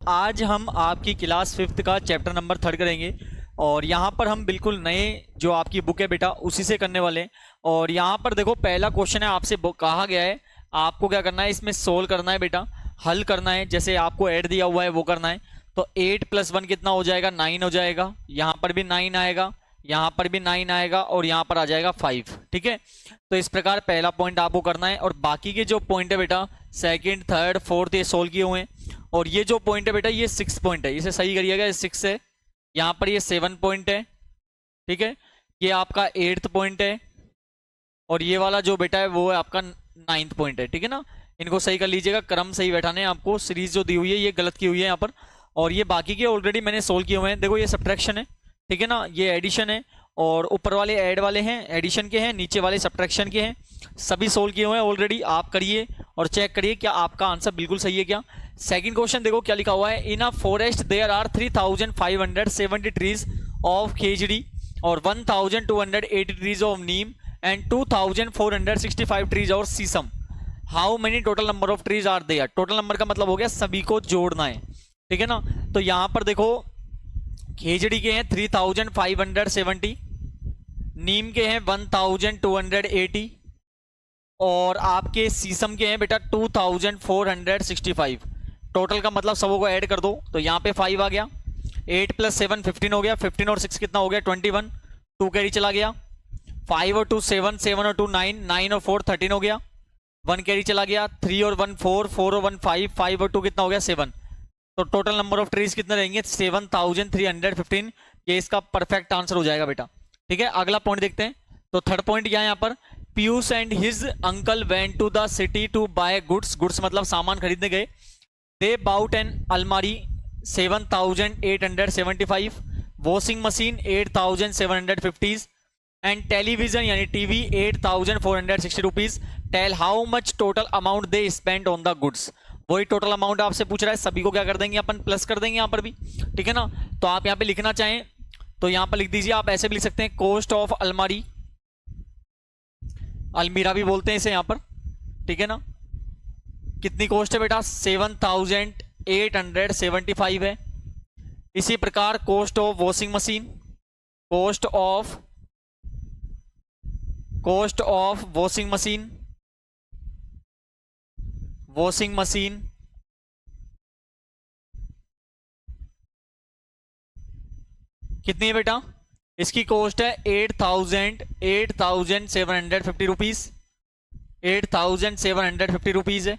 आज हम आपकी क्लास 5th का चैप्टर नंबर 3 करेंगे और यहाँ पर हम बिल्कुल नए जो आपकी बुक है बेटा उसी से करने वाले हैं। और यहाँ पर देखो पहला क्वेश्चन है, आपसे कहा गया है आपको क्या करना है, इसमें सोल्व करना है बेटा, हल करना है। जैसे आपको ऐड दिया हुआ है वो करना है। तो 8 + 1 कितना हो जाएगा, 9 हो जाएगा। यहाँ पर भी 9 आएगा, यहाँ पर भी 9 आएगा और यहाँ पर आ जाएगा 5। ठीक है, तो इस प्रकार पहला पॉइंट आपको करना है। और बाकी के जो पॉइंट है बेटा सेकंड, थर्ड, फोर्थ ये सोल्व किए हुए हैं। और ये जो पॉइंट है बेटा ये 6 पॉइंट है, इसे सही करिएगा, ये 6 है। यहाँ पर ये 7 पॉइंट है। ठीक है, ये आपका 8th पॉइंट है और ये वाला जो बेटा है वो है आपका 9th पॉइंट है। ठीक है ना, इनको सही कर लीजिएगा, क्रम सही बैठाने हैं आपको। सीरीज जो दी हुई है ये गलत की हुई है यहाँ पर। और ये बाकी के ऑलरेडी मैंने सोल्व किए हुए हैं। देखो ये सब्ट्रैक्शन है, ठीक है ना, ये एडिशन है और ऊपर वाले ऐड वाले हैं, एडिशन के हैं, नीचे वाले सब्ट्रैक्शन के हैं। सभी सोल्व किए हुए हैं ऑलरेडी, आप करिए और चेक करिए क्या आपका आंसर बिल्कुल सही है क्या। सेकंड क्वेश्चन देखो क्या लिखा हुआ है, in a forest there are 3570 trees of khejri और 1280 trees of neem and 2465 trees और sheesham. How many total number of trees are there. Total number का मतलब हो गया सभी को जोड़ना है। ठीक है ना, तो यहां पर देखो खेजड़ी के हैं 3570, नीम के हैं 1280 और आपके सीसम के हैं बेटा 2465। टोटल का मतलब सबों को ऐड कर दो तो यहाँ पे 5 आ गया, 8 + 7 15 हो गया, 15 और 6 कितना हो गया 21, 2 कैरी चला गया, 5 और 2 7, 7 और 2 9, 9 और 4 13 हो गया, 1 कैरी चला गया, 3 और 1 4, 4 और 1 5, 5 और 2 कितना हो गया 7। तो टोटल नंबर ऑफ ट्रीज कितने रहेंगे 7315। ये इसका परफेक्ट आंसर हो जाएगा बेटा। ठीक है, अगला पॉइंट देखते हैं। तो थर्ड पॉइंट क्या है यहाँ पर, Piyush and his uncle went to the city to buy goods. Goods मतलब सामान खरीदने गए। दे बाउट एन अलमारी 7875, वॉशिंग मशीन 8750 एंड टेलीविजन यानी TV 8460 rupees. Tell how much total amount they spend on the goods. वही टोटल अमाउंट आपसे पूछ रहा है, सभी को क्या कर देंगे अपन प्लस कर देंगे यहाँ पर भी। ठीक है ना, तो आप यहाँ पे लिखना चाहें तो यहाँ पर लिख दीजिए, आप ऐसे भी लिख सकते हैं कॉस्ट ऑफ अलमारी, अलमीरा भी बोलते हैं इसे यहाँ पर। ठीक है ना, कितनी कॉस्ट है बेटा 7875 है। इसी प्रकार cost of washing machine, cost of washing machine कितनी है बेटा, इसकी कॉस्ट है 8750 रुपीज, 8750 रुपीज है।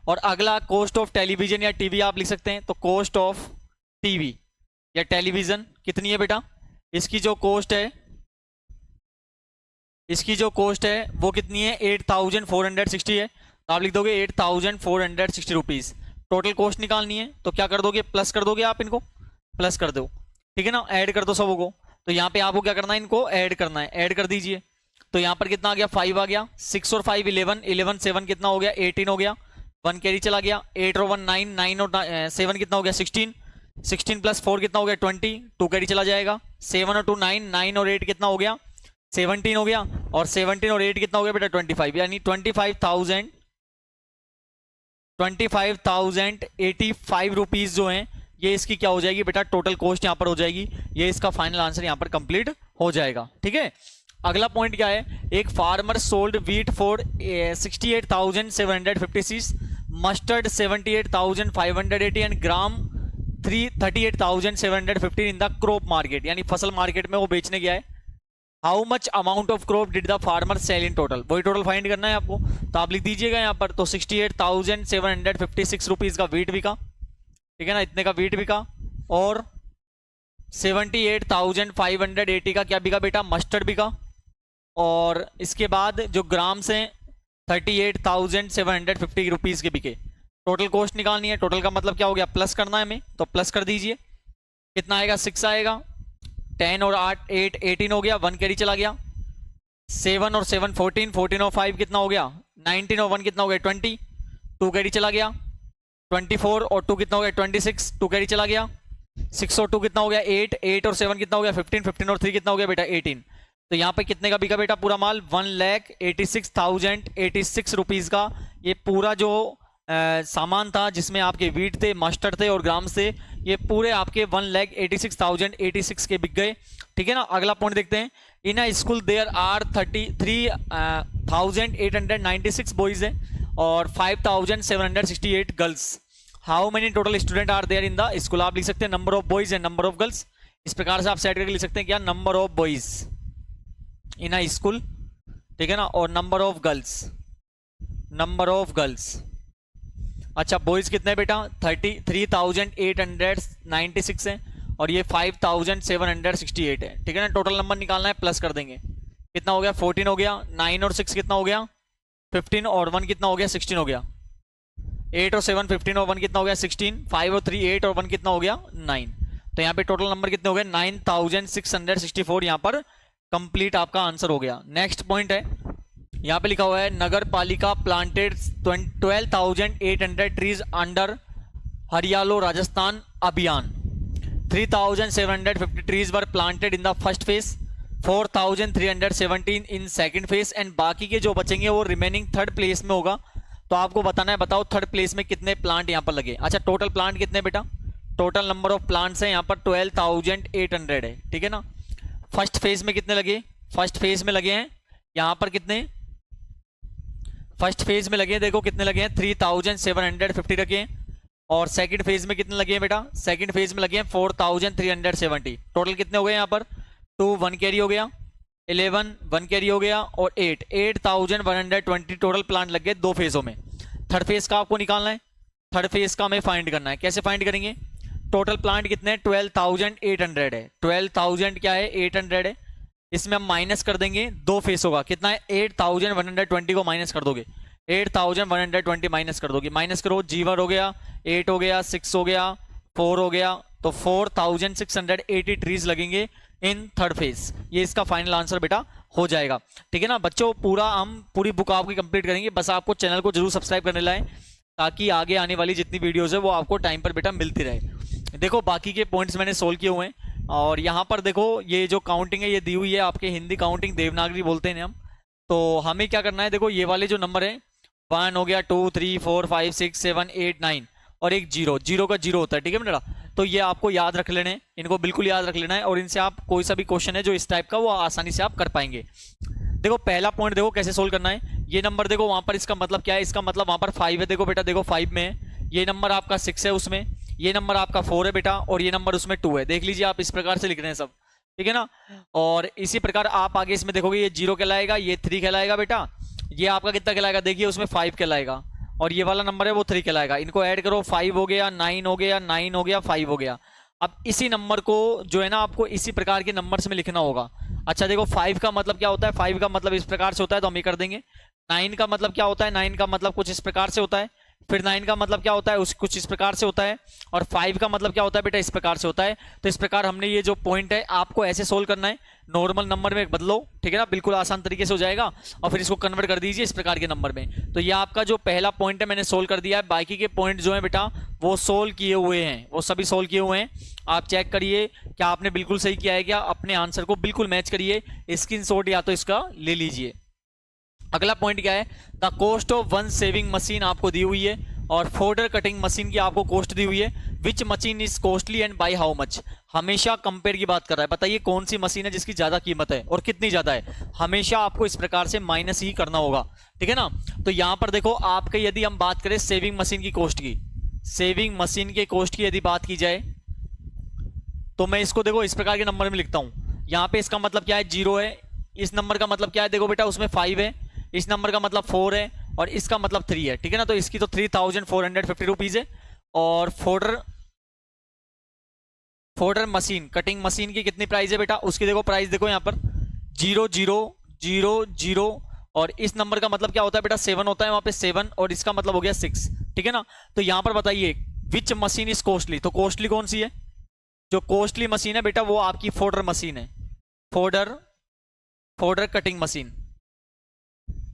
और अगला कॉस्ट ऑफ टेलीविजन या टीवी आप लिख सकते हैं, तो कॉस्ट ऑफ टीवी या टेलीविजन कितनी है बेटा, इसकी जो कॉस्ट है वो कितनी है 8460 है। तो आप लिख दोगे 8460 रुपीज। टोटल कॉस्ट निकालनी है तो क्या कर दोगे, प्लस कर दोगे, आप इनको प्लस कर दो। ठीक है ना, ऐड कर दो सबों को। तो यहाँ पे आपको क्या करना है, इनको ऐड करना है, ऐड कर दीजिए। तो यहाँ पर कितना आ गया 5 आ गया, 6 और 5 11, 11 7 कितना हो गया 18 हो गया, 1 कैरी चला गया, 8 और 1 9, 9 और 7 कितना हो गया 16, 16 + 4 कितना हो गया 20, 2 कैरी चला जाएगा, 7 और 2 9, 9 और 8 कितना हो गया 17 हो गया, और 17 और 8 कितना हो गया बेटा 25, यानी 25,085 रुपीज जो है ये इसकी क्या हो जाएगी बेटा, टोटल कॉस्ट यहाँ पर हो जाएगी। ये इसका फाइनल आंसर यहाँ पर कंप्लीट हो जाएगा। ठीक है, अगला पॉइंट क्या है, एक farmer sold wheat for 68,756, mustard 78,580 and gram 38,715 in the crop market, यानी फसल मार्केट में वो बेचने गया है। How much amount of crop did the farmer sell in total, वही टोटल फाइंड करना है आपको। तो आप लिख दीजिएगा यहाँ पर, तो 68,756 रुपीज का व्हीट बिका। ठीक है ना, इतने का व्हीट बिका। और 78,580 का क्या बिका बेटा, मस्टर्ड बिका। और इसके बाद जो ग्राम्स हैं 38,750 रुपीज के बिके। टोटल कॉस्ट निकालनी है, टोटल का मतलब क्या हो गया, प्लस करना है हमें, तो प्लस कर दीजिए। कितना आएगा 6 आएगा, 10 और 8 8 18 हो गया, 1 कैरी चला गया, 7 और 7 14, 14 और 5 कितना हो गया 19 और 1 कितना हो गया 20, 2 कैरी चला गया, 24 और 2 कितना हो गया 26, 2 कैरी चला गया, 6 और 2 कितना हो गया 8, 8 और 7 कितना हो गया 15, 15 और 3 कितना हो गया बेटा 18। तो यहाँ पे कितने का बिका बेटा पूरा माल 1,86,086 रुपीज का ये पूरा जो सामान था जिसमें आपके वीट थे, मस्टर्ड थे और ग्राम्स थे, ये पूरे आपके 1,86,086 के बिक गए। ठीक है ना। अगला पॉइंट देखते हैं। In a school there are 33,896 boys है और 5,768 girls. How many total student are there in the school. आप लिख सकते हैं number of boys and number of girls. इस प्रकार से आप सेट करके लिख सकते हैं क्या, number of boys in a school, ठीक है ना, और number of girls, number of girls. अच्छा बॉयज कितने बेटा, 33,896 है और ये 5,768 है। ठीक है ना। टोटल नंबर निकालना है, प्लस कर देंगे, कितना हो गया 14 हो गया, 9 और 6 कितना हो गया 15 और 1 कितना हो गया 16 हो गया, 8 और 7 15 और 1 कितना हो गया 16, 5 और 3 8 और 1 कितना हो गया 9। तो यहाँ पे टोटल नंबर कितने हो गए 9,664। यहाँ पर कंप्लीट आपका आंसर हो गया। नेक्स्ट पॉइंट है, यहाँ पे लिखा हुआ है नगर पालिका प्लांटेड 12,800 ट्रीज अंडर हरियालो राजस्थान अभियान। 3,750 trees were planted in the first phase, 4,317 in second phase and बाकी के जो बचेंगे वो रिमेनिंग थर्ड प्लेस में होगा। तो आपको बताना है, बताओ थर्ड प्लेस में कितने प्लांट यहाँ पर लगे। अच्छा टोटल प्लांट कितने बेटा, टोटल नंबर ऑफ प्लांट्स है यहाँ पर 12,800 है। ठीक है ना। फर्स्ट फेज में कितने लगे, फर्स्ट फेज में लगे हैं यहाँ पर कितने, फर्स्ट फेज में लगे हैं देखो कितने लगे हैं 3,750 लगे हैं और सेकंड फेज में कितने लगे हैं बेटा, सेकंड फेज में लगे हैं 4,370। टोटल कितने हो गए यहाँ पर 2 1 कैरी हो गया, 11 1 कैरी हो गया और 8,120 टोटल प्लांट लग गए दो फेजों में। थर्ड फेज का आपको निकालना है, थर्ड फेज का हमें फाइंड करना है। कैसे फाइंड करेंगे, टोटल प्लांट कितने हैं 12,800 है, 12,000 क्या है 800 है, इसमें हम माइनस कर देंगे दो फेस होगा, कितना है 8,120 को माइनस कर दोगे, 8,120 माइनस कर दोगे, माइनस करो, G1 हो गया, 8 हो गया, 6 हो गया, 4 हो गया, तो 4,680 ट्रीज लगेंगे इन थर्ड फेज। ये इसका फाइनल आंसर बेटा हो जाएगा। ठीक है ना बच्चों, पूरा हम पूरी बुक आपकी कंप्लीट करेंगे, बस आपको चैनल को जरूर सब्सक्राइब करने लाएं ताकि आगे आने वाली जितनी वीडियोस है वो आपको टाइम पर बेटा मिलती रहे। देखो बाकी के पॉइंट्स मैंने सोल्व किए हुए हैं और यहाँ पर देखो ये जो काउंटिंग है ये दी हुई है आपके हिंदी काउंटिंग, देवनागरी बोलते हैं हम। तो हमें क्या करना है, देखो ये वाले जो नंबर है 1 हो गया, 2 3 4 5 6 7 8 9 और एक 0, 0 का 0 होता है। ठीक है बेटा, तो ये आपको याद रख लेने हैं, इनको बिल्कुल याद रख लेना है और इनसे आप कोई सा भी क्वेश्चन है जो इस टाइप का वो आसानी से आप कर पाएंगे। देखो पहला पॉइंट देखो कैसे सोल्व करना है। ये नंबर देखो वहां पर इसका मतलब क्या है, इसका मतलब वहां पर 5 है, देखो बेटा देखो 5 में है, ये नंबर आपका 6 है उसमें, ये नंबर आपका 4 है बेटा और ये नंबर उसमें 2 है। देख लीजिए आप इस प्रकार से लिख रहे हैं सब, ठीक है ना। और इसी प्रकार आप आगे इसमें देखोगे ये 0 कहलाएगा, ये 3 कहलाएगा बेटा, ये आपका कितना कहलाएगा देखिए उसमें 5 कहलाएगा और ये वाला नंबर है वो 3 कहलाएगा। इनको ऐड करो, 5 हो गया, 9 हो गया, 9 हो गया, 5 हो गया। अब इसी नंबर को जो है ना आपको इसी प्रकार के नंबर्स में लिखना होगा। अच्छा देखो 5 का मतलब क्या होता है, 5 का मतलब इस प्रकार से होता है तो हम ये कर देंगे। 9 का मतलब क्या होता है, 9 का मतलब कुछ इस प्रकार से होता है, फिर 9 का मतलब क्या होता है कुछ इस प्रकार से होता है और 5 का मतलब क्या होता है बेटा इस प्रकार से होता है। तो इस प्रकार हमने ये जो पॉइंट है आपको ऐसे सोल्व करना है, नॉर्मल नंबर में बदलो, ठीक है ना, बिल्कुल आसान तरीके से हो जाएगा और फिर इसको कन्वर्ट कर दीजिए इस प्रकार के नंबर में। तो ये आपका जो पहला पॉइंट है मैंने सोल्व कर दिया है, बाकी के पॉइंट जो है बेटा वो सोल्व किए हुए हैं, वो सभी सोल्व किए हुए हैं। आप चेक करिए क्या आपने बिल्कुल सही किया है क्या, अपने आंसर को बिल्कुल मैच करिए, स्क्रीनशॉट या तो इसका ले लीजिए। अगला पॉइंट क्या है, the cost of one saving machine आपको दी हुई है और फोल्डर कटिंग मशीन की आपको कॉस्ट दी हुई है। विच machine is costly and by how much. हमेशा कंपेयर की बात कर रहा है, बताइए कौन सी मशीन है जिसकी ज्यादा कीमत है और कितनी ज्यादा है। हमेशा आपको इस प्रकार से माइनस ही करना होगा, ठीक है ना। तो यहां पर देखो आपके यदि हम बात करें सेविंग मशीन की कॉस्ट की, सेविंग मशीन के कॉस्ट की यदि बात की जाए तो मैं इसको देखो इस प्रकार के नंबर में लिखता हूं। यहां पे इसका मतलब क्या है 0 है, इस नंबर का मतलब क्या है देखो बेटा उसमें 5 है, इस नंबर का मतलब 4 है और इसका मतलब 3 है, ठीक है ना। तो इसकी तो 3,450 रुपीज है और फोल्डर मशीन कटिंग मशीन की कितनी प्राइस है बेटा, उसकी देखो प्राइस देखो यहाँ पर 0000 और इस नंबर का मतलब क्या होता है बेटा 7 होता है वहां पे 7 और इसका मतलब हो गया 6, ठीक है ना। तो यहां पर बताइए विच मशीन इज कॉस्टली, तो कॉस्टली कौन सी है, जो कॉस्टली मशीन है बेटा वो आपकी फोल्डर मशीन है, फोल्डर कटिंग मशीन,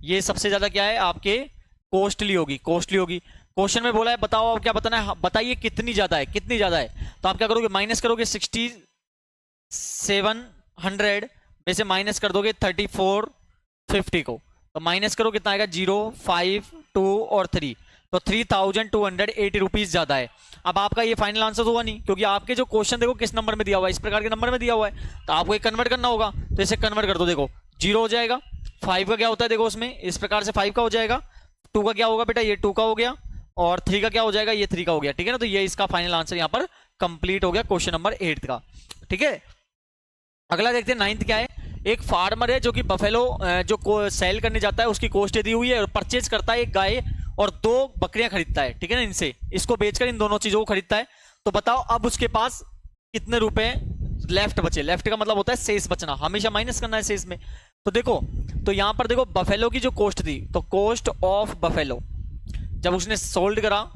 ये सबसे ज्यादा क्या है आपके कॉस्टली होगी, कॉस्टली होगी। क्वेश्चन में बोला है बताओ आप क्या बताना है, बताइए कितनी ज्यादा है, कितनी ज्यादा है। तो आप क्या करोगे माइनस करोगे 6700 में से माइनस कर दोगे 3450 को, तो माइनस करो कितना आएगा 0 5 2 और 3, तो 3280 रुपीज ज्यादा है। अब आपका ये फाइनल आंसर हुआ नहीं, क्योंकि आपके जो क्वेश्चन देखो किस नंबर में दिया हुआ है, इस प्रकार के नंबर में दिया हुआ है, तो आपको ये कन्वर्ट करना होगा। तो इसे कन्वर्ट कर दो, देखो 0 हो जाएगा, 5 का क्या होता है देखो उसमें, इस प्रकार से 5 का हो जाएगा, 2 का क्या होगा बेटा, ये 2 का हो गया, और 3 का क्या हो जाएगा, ये 3 का हो गया, ठीक है ना। तो ये इसका फाइनल आंसर यहाँ पर कंप्लीट हो गया क्वेश्चन नंबर 8 का, ठीक है। अगला देखते हैं 9th क्या है। एक फार्मर है जो कि बफेलो जो सेल करने जाता है, उसकी कॉस्ट दी हुई है, और परचेज करता है एक गाय और 2 बकरियां खरीदता है, ठीक है ना। इनसे इसको बेचकर इन दोनों चीजों को खरीदता है। तो बताओ अब उसके पास कितने रुपए लेफ्ट बचे। लेफ्ट का मतलब होता है शेष बचना, हमेशा माइनस करना है शेष में। तो देखो, तो यहां पर देखो बफेलो की जो कॉस्ट थी, तो कॉस्ट ऑफ बफेलो जब उसने सोल्ड करा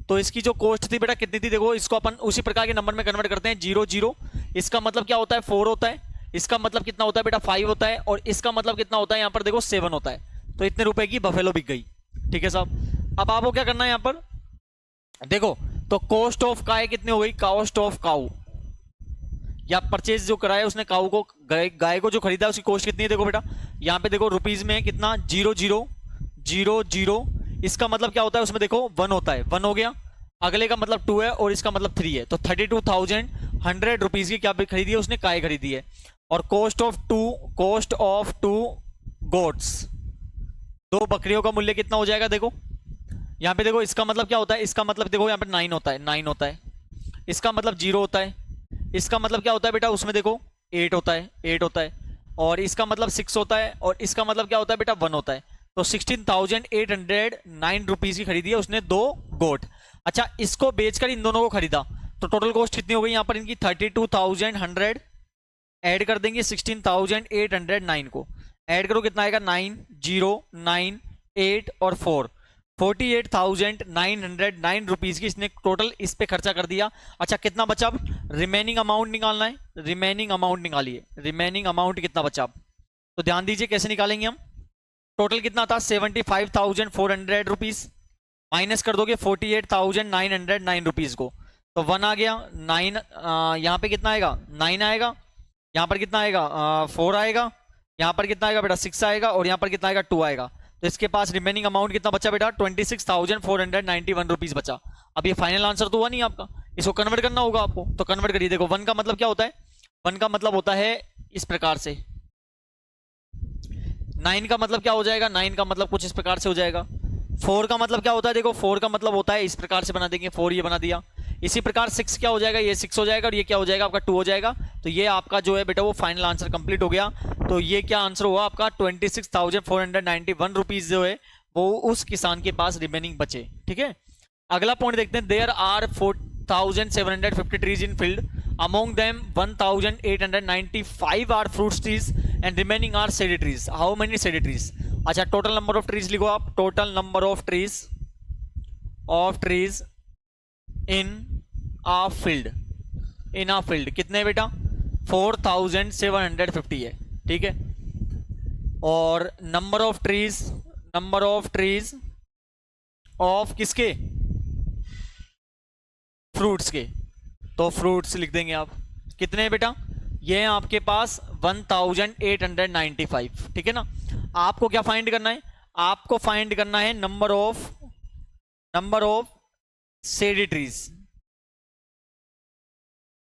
तो इसकी जो कॉस्ट थी बेटा कितनी थी, देखो इसको अपन उसी प्रकार के नंबर में कन्वर्ट करते हैं। 0 0, इसका मतलब क्या होता है 4 होता है, इसका मतलब कितना होता है बेटा 5 होता है, और इसका मतलब कितना होता है यहाँ पर देखो 7 होता है। तो इतने रुपए की बफेलो बिक गई, ठीक है साहब। अब आपको क्या करना है यहाँ पर देखो, तो कॉस्ट ऑफ गाय कितनी हो गई, कॉस्ट ऑफ काऊ, या परचेज जो कराया उसने काऊ को, गाय को जो खरीदा उसकी कॉस्ट कितनी है, देखो बेटा यहाँ पे देखो रुपीज में कितना 0 0 0 0, इसका मतलब क्या होता है उसमें देखो 1 होता है, 1 हो गया, अगले का मतलब 2 है, और इसका मतलब 3 है। तो 32,100 रुपीज की क्या खरीदी है उसने, गाय खरीदी है। और कॉस्ट ऑफ टू गोट्स, 2 बकरियों का मूल्य कितना हो जाएगा, देखो यहाँ पे देखो इसका मतलब क्या होता है, इसका मतलब देखो यहाँ पे 9 होता है, 9 होता है, इसका मतलब 0 होता है, इसका मतलब क्या होता है बेटा उसमें देखो 8 होता है, 8 होता है, और इसका मतलब 6 होता है, और इसका मतलब क्या होता है बेटा 1 होता है। तो 16,809 रुपीज की खरीदी है उसने 2 गोट। अच्छा, इसको बेचकर इन दोनों को खरीदा, तो टोटल कॉस्ट कितनी हो गई यहाँ पर इनकी 32,100, ऐड कर देंगे 16,809 को, ऐड करो कितना आएगा 9 0 9 8 और 4, 48,909 रुपीज की इसने टोटल इस पे खर्चा कर दिया। अच्छा, कितना बचा, अब रिमेनिंग अमाउंट निकालना है, रिमेनिंग अमाउंट निकालिए, रिमेनिंग अमाउंट कितना बचा अब, तो ध्यान दीजिए कैसे निकालेंगे हम। टोटल कितना था 75,400 रुपीज, माइनस कर दोगे 48,909 रुपीज को, तो 1 आ गया, 9 यहाँ पे कितना आएगा 9 आएगा, यहाँ पर कितना आएगा 4 आएगा, यहाँ पर कितना आएगा बेटा 6 आएगा, और यहाँ पर कितना आएगा 2 आएगा। तो इसके पास रिमेनिंग अमाउंट कितना बचा बेटा 26,491 रुपीज बचा। अब ये फाइनल आंसर तो हुआ नहीं आपका, इसको कन्वर्ट करना होगा आपको, तो कन्वर्ट करिए। देखो 1 का मतलब क्या होता है, 1 का मतलब होता है इस प्रकार से, 9 का मतलब क्या हो जाएगा, 9 का मतलब कुछ इस प्रकार से हो जाएगा। 4 का मतलब क्या होता है, देखो 4 का मतलब होता है इस प्रकार से बना देंगे, 4 ये बना दिया। इसी प्रकार 6 क्या हो जाएगा, ये 6 हो जाएगा, और ये क्या हो जाएगा आपका 2 हो जाएगा। तो ये आपका जो है बेटा वो फाइनल आंसर कंप्लीट हो गया। तो ये क्या आंसर हुआ आपका 26,491 रुपीज जो है वो उस किसान के पास रिमेनिंग बचे, ठीक है। अगला पॉइंट देखते हैं, there are 4,750 trees in field, among them 1,895 are fruit trees and remaining are shady trees. How many shady trees? अच्छा, टोटल नंबर ऑफ ट्रीज लिखो आप, total number of trees in a field, in a field कितने बेटा 4,750 है, ठीक है। और number of trees of किसके, फ्रूट्स के, तो फ्रूट्स लिख देंगे आप, कितने हैं बेटा, ये है आपके पास 1,895, ठीक है ना। आपको क्या फाइंड करना है, आपको फाइंड करना है नंबर ऑफ शेडी ट्रीज।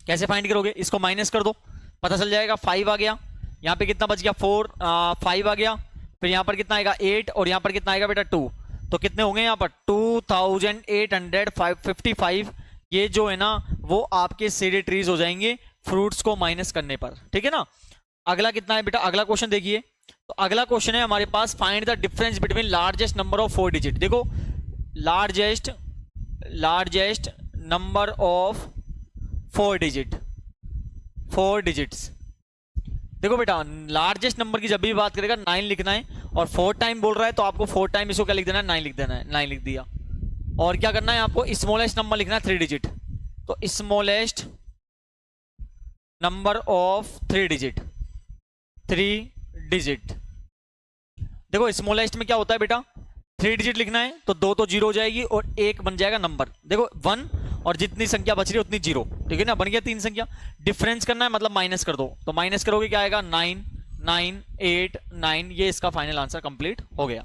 कैसे फाइंड करोगे, इसको माइनस कर दो, पता चल जाएगा। 5 आ गया, यहाँ पे कितना बच गया 4, 5 आ गया, फिर यहाँ पर कितना आएगा 8, और यहाँ पर कितना आएगा बेटा 2, तो कितने होंगे यहाँ पर 2,855। ये जो है ना वो आपके शेडी ट्रीज हो जाएंगे फ्रूट्स को माइनस करने पर, ठीक है ना। अगला कितना है बेटा, अगला क्वेश्चन देखिए। तो अगला क्वेश्चन है हमारे पास, find the difference between largest number of 4 digit. देखो लार्जेस्ट नंबर ऑफ 4 डिजिट्स। देखो बेटा लार्जेस्ट नंबर की जब भी बात करेगा 9 लिखना है, और 4 टाइम बोल रहा है तो आपको 4 टाइम इसको क्या लिख देना है 9 लिख देना है, 9 लिख दिया। और क्या करना है आपको, स्मॉलेस्ट नंबर लिखना है 3 डिजिट, तो स्मॉलेस्ट नंबर ऑफ 3 डिजिट। देखो स्मॉलेस्ट में क्या होता है बेटा 3 डिजिट लिखना है, तो 2 तो 0 हो जाएगी और 1 बन जाएगा नंबर, देखो 1, और जितनी संख्या बच रही है उतनी 0, ठीक है ना, बन गया 3 संख्या। डिफरेंस करना है मतलब माइनस कर दो, तो माइनस करोगे क्या आएगा 9 9 8 9, ये इसका फाइनल आंसर कंप्लीट हो गया,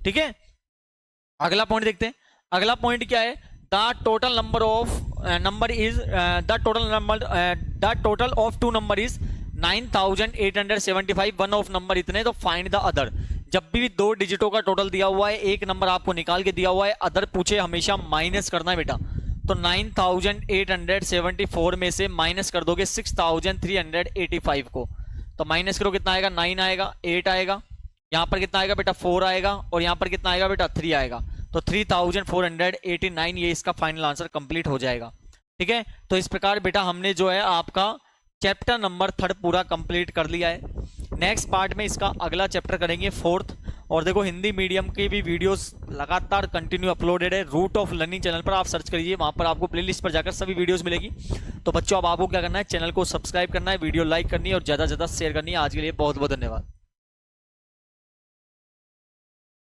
ठीक है। अगला पॉइंट देखते हैं, अगला पॉइंट क्या है, the total number of number is the total of two number is 9875, one of number इतने, तो फाइंड द अदर। जब भी दो डिजिटों का टोटल दिया हुआ है, एक नंबर आपको निकाल के दिया हुआ है, अदर पूछे हमेशा माइनस करना है बेटा। तो 9874 में से माइनस कर दोगे 6385 को, तो माइनस करो कितना आएगा, 9 आएगा, 8 आएगा, यहाँ पर कितना आएगा बेटा 4 आएगा, और यहाँ पर कितना आएगा बेटा 3 आएगा, तो 3489 ये इसका फाइनल आंसर कंप्लीट हो जाएगा। ठीक है, तो इस प्रकार बेटा हमने जो है आपका चैप्टर नंबर 3 पूरा कंप्लीट कर लिया है। नेक्स्ट पार्ट में इसका अगला चैप्टर करेंगे 4th। और देखो हिंदी मीडियम की भी वीडियोस लगातार कंटिन्यू अपलोडेड है, रूट ऑफ लर्निंग चैनल पर आप सर्च करिए, वहां पर आपको प्लेलिस्ट पर जाकर सभी वीडियोस मिलेगी। तो बच्चों अब आपको क्या करना है, चैनल को सब्सक्राइब करना है, वीडियो लाइक करनी है और ज़्यादा से ज़्यादा शेयर करनी है। आज के लिए बहुत बहुत धन्यवाद।